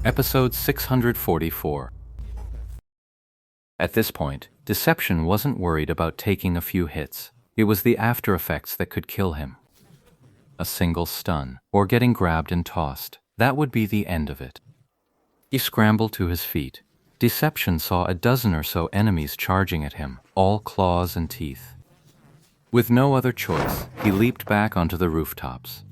Episode 644. At this point, Deception wasn't worried about taking a few hits. It was the after effects that could kill him. A single stun, or getting grabbed and tossed, that would be the end of it. He scrambled to his feet. Deception saw a dozen or so enemies charging at him, all claws and teeth. With no other choice, he leaped back onto the rooftops.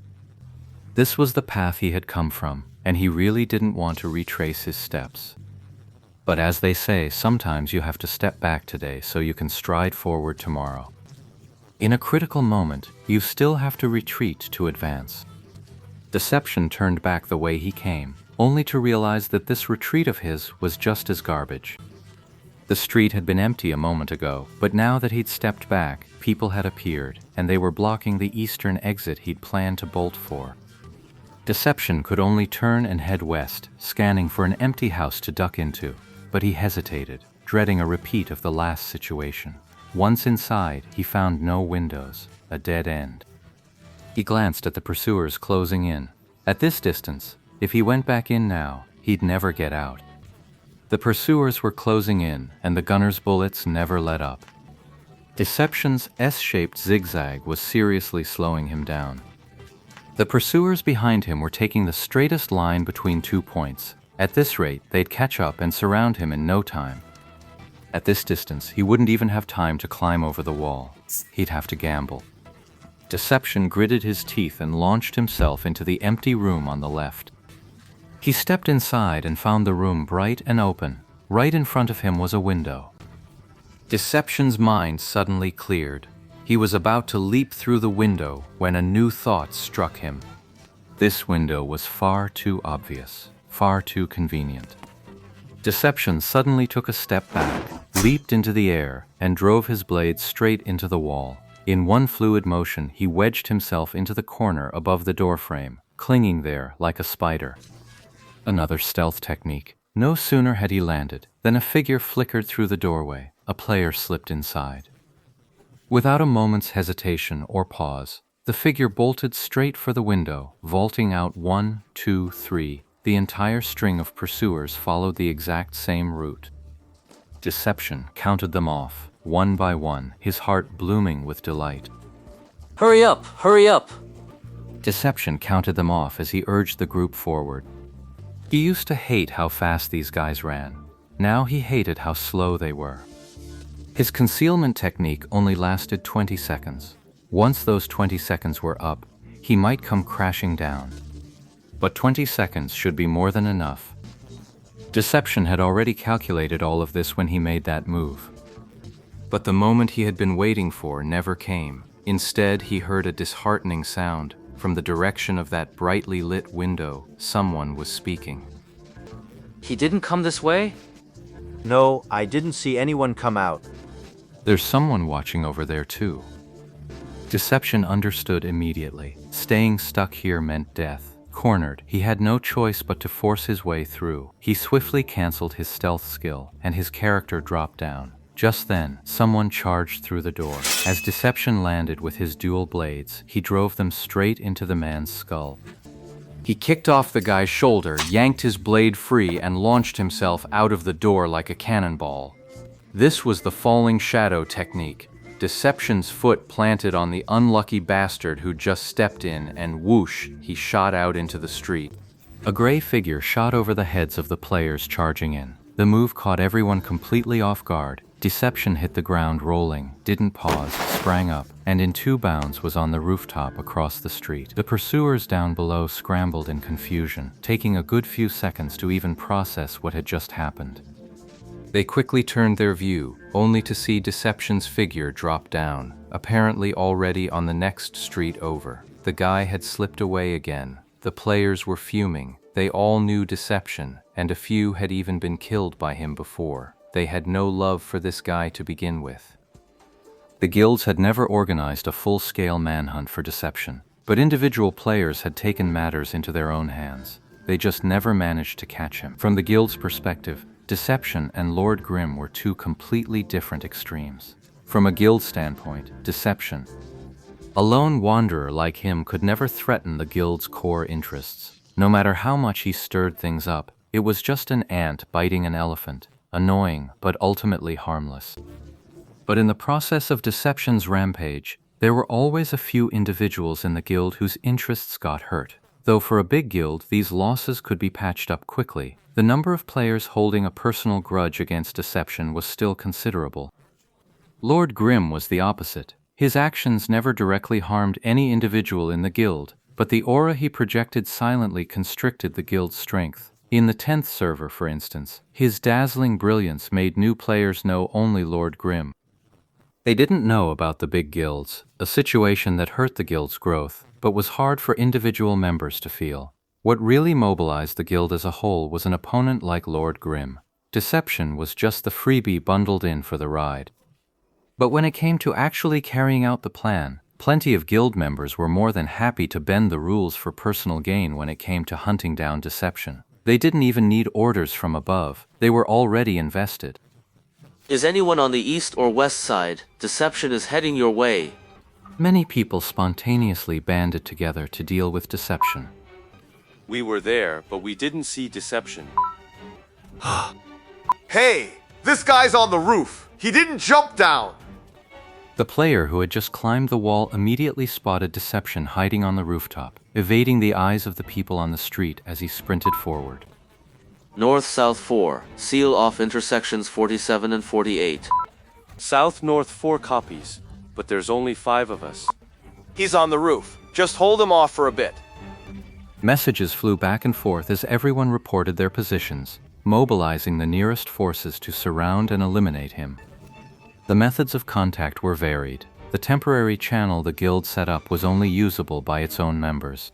This was the path he had come from, and he really didn't want to retrace his steps. But as they say, sometimes you have to step back today so you can stride forward tomorrow. In a critical moment, you still have to retreat to advance. Deception turned back the way he came, only to realize that this retreat of his was just as garbage. The street had been empty a moment ago, but now that he'd stepped back, people had appeared, and they were blocking the eastern exit he'd planned to bolt for. Deception could only turn and head west, scanning for an empty house to duck into, but he hesitated, dreading a repeat of the last situation. Once inside, he found no windows, a dead end. He glanced at the pursuers closing in. At this distance, if he went back in now, he'd never get out. The pursuers were closing in, and the gunner's bullets never let up. Deception's S-shaped zigzag was seriously slowing him down. The pursuers behind him were taking the straightest line between 2 points. At this rate, they'd catch up and surround him in no time. At this distance, he wouldn't even have time to climb over the wall. He'd have to gamble. Deception gritted his teeth and launched himself into the empty room on the left. He stepped inside and found the room bright and open. Right in front of him was a window. Deception's mind suddenly cleared. He was about to leap through the window when a new thought struck him. This window was far too obvious, far too convenient. Deception suddenly took a step back, leaped into the air, and drove his blade straight into the wall. In one fluid motion, he wedged himself into the corner above the doorframe, clinging there like a spider. Another stealth technique. No sooner had he landed than a figure flickered through the doorway. A player slipped inside. Without a moment's hesitation or pause, the figure bolted straight for the window, vaulting out 1, 2, 3. The entire string of pursuers followed the exact same route. Deception counted them off, one by one, his heart blooming with delight. Hurry up! Hurry up! Deception counted them off as he urged the group forward. He used to hate how fast these guys ran. Now he hated how slow they were. His concealment technique only lasted 20 seconds. Once those 20 seconds were up, he might come crashing down. But 20 seconds should be more than enough. Deception had already calculated all of this when he made that move. But the moment he had been waiting for never came. Instead, he heard a disheartening sound. From the direction of that brightly lit window, someone was speaking. He didn't come this way? No, I didn't see anyone come out. There's someone watching over there too. Deception understood immediately. Staying stuck here meant death. Cornered, he had no choice but to force his way through. He swiftly canceled his stealth skill, and his character dropped down. Just then, someone charged through the door. As Deception landed with his dual blades, he drove them straight into the man's skull. He kicked off the guy's shoulder, yanked his blade free, and launched himself out of the door like a cannonball. This was the falling shadow technique. Deception's foot planted on the unlucky bastard who just stepped in, and whoosh, he shot out into the street. A gray figure shot over the heads of the players charging in. The move caught everyone completely off guard. Deception hit the ground rolling, didn't pause, sprang up, and in 2 bounds was on the rooftop across the street. The pursuers down below scrambled in confusion, taking a good few seconds to even process what had just happened. They quickly turned their view, only to see Deception's figure drop down, apparently already on the next street over. The guy had slipped away again. The players were fuming. They all knew Deception, and a few had even been killed by him before. They had no love for this guy to begin with. The guilds had never organized a full-scale manhunt for Deception, but individual players had taken matters into their own hands. They just never managed to catch him. From the guild's perspective, Deception and Lord Grimm were 2 completely different extremes. From a guild standpoint, Deception. A lone wanderer like him could never threaten the guild's core interests. No matter how much he stirred things up, It was just an ant biting an elephant, annoying but ultimately harmless. But in the process of Deception's rampage, there were always a few individuals in the guild whose interests got hurt. Though for a big guild, these losses could be patched up quickly, the number of players holding a personal grudge against Deception was still considerable. Lord Grimm was the opposite. His actions never directly harmed any individual in the guild, but the aura he projected silently constricted the guild's strength. In the 10th server, for instance, his dazzling brilliance made new players know only Lord Grimm. They didn't know about the big guilds, a situation that hurt the guild's growth, but was hard for individual members to feel. What really mobilized the guild as a whole was an opponent like Lord Grimm. Deception was just the freebie bundled in for the ride. But when it came to actually carrying out the plan, plenty of guild members were more than happy to bend the rules for personal gain when it came to hunting down Deception. They didn't even need orders from above. They were already invested. Is anyone on the east or west side? Deception is heading your way. Many people spontaneously banded together to deal with Deception. We were there, but we didn't see Deception. Hey, this guy's on the roof. He didn't jump down. The player who had just climbed the wall immediately spotted Deception hiding on the rooftop, evading the eyes of the people on the street as he sprinted forward. North-South 4. Seal off intersections 47 and 48. South-North 4 copies, but there's only 5 of us. He's on the roof. Just hold him off for a bit. Messages flew back and forth as everyone reported their positions, mobilizing the nearest forces to surround and eliminate him. The methods of contact were varied. The temporary channel the guild set up was only usable by its own members.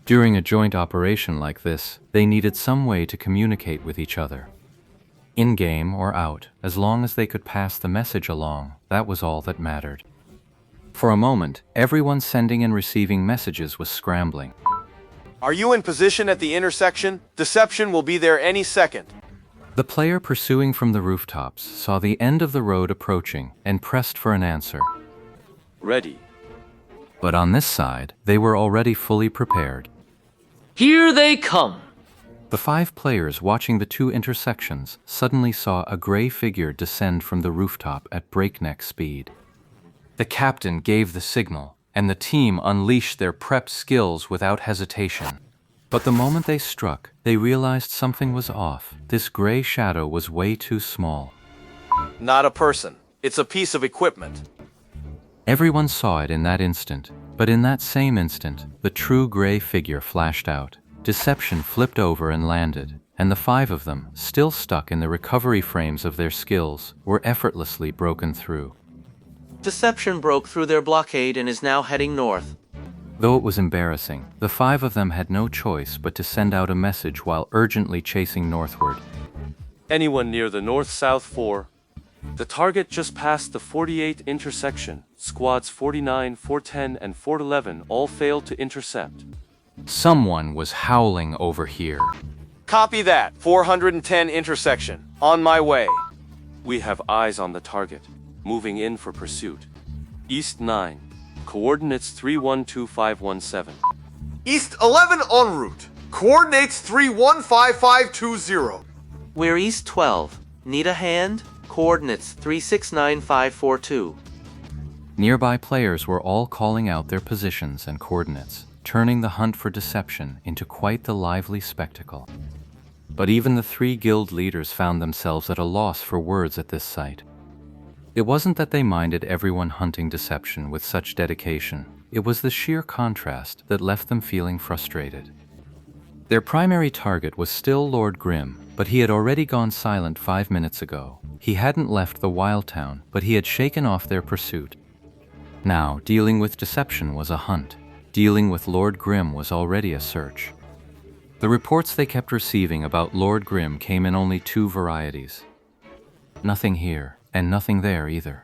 During a joint operation like this, they needed some way to communicate with each other. In-game or out, as long as they could pass the message along, that was all that mattered. For a moment, everyone sending and receiving messages was scrambling. Are you in position at the intersection? Deception will be there any second. The player pursuing from the rooftops saw the end of the road approaching and pressed for an answer. Ready. But on this side, they were already fully prepared. Here they come! The 5 players watching the 2 intersections suddenly saw a gray figure descend from the rooftop at breakneck speed. The captain gave the signal, and the team unleashed their prep skills without hesitation. But the moment they struck, they realized something was off. This gray shadow was way too small. Not a person. It's a piece of equipment. Everyone saw it in that instant, but in that same instant, the true gray figure flashed out. Deception flipped over and landed, and the 5 of them, still stuck in the recovery frames of their skills, were effortlessly broken through. Deception broke through their blockade and is now heading north. Though it was embarrassing, the 5 of them had no choice but to send out a message while urgently chasing northward. Anyone near the North-South 4? The target just passed the 48 intersection. Squads 49, 410, and 411 all failed to intercept. Someone was howling over here. Copy that. 410 intersection. On my way. We have eyes on the target. Moving in for pursuit. East 9. Coordinates 312517. East 11 en route. Coordinates 315520. We're East 12. Need a hand? Coordinates 369542. Nearby players were all calling out their positions and coordinates, turning the hunt for Deception into quite the lively spectacle. But even the 3 guild leaders found themselves at a loss for words at this sight. It wasn't that they minded everyone hunting Deception with such dedication. It was the sheer contrast that left them feeling frustrated. Their primary target was still Lord Grimm, but he had already gone silent 5 minutes ago. He hadn't left the Wild Town, but he had shaken off their pursuit. Now, dealing with Deception was a hunt. Dealing with Lord Grimm was already a search. The reports they kept receiving about Lord Grimm came in only 2 varieties. Nothing here, and nothing there either.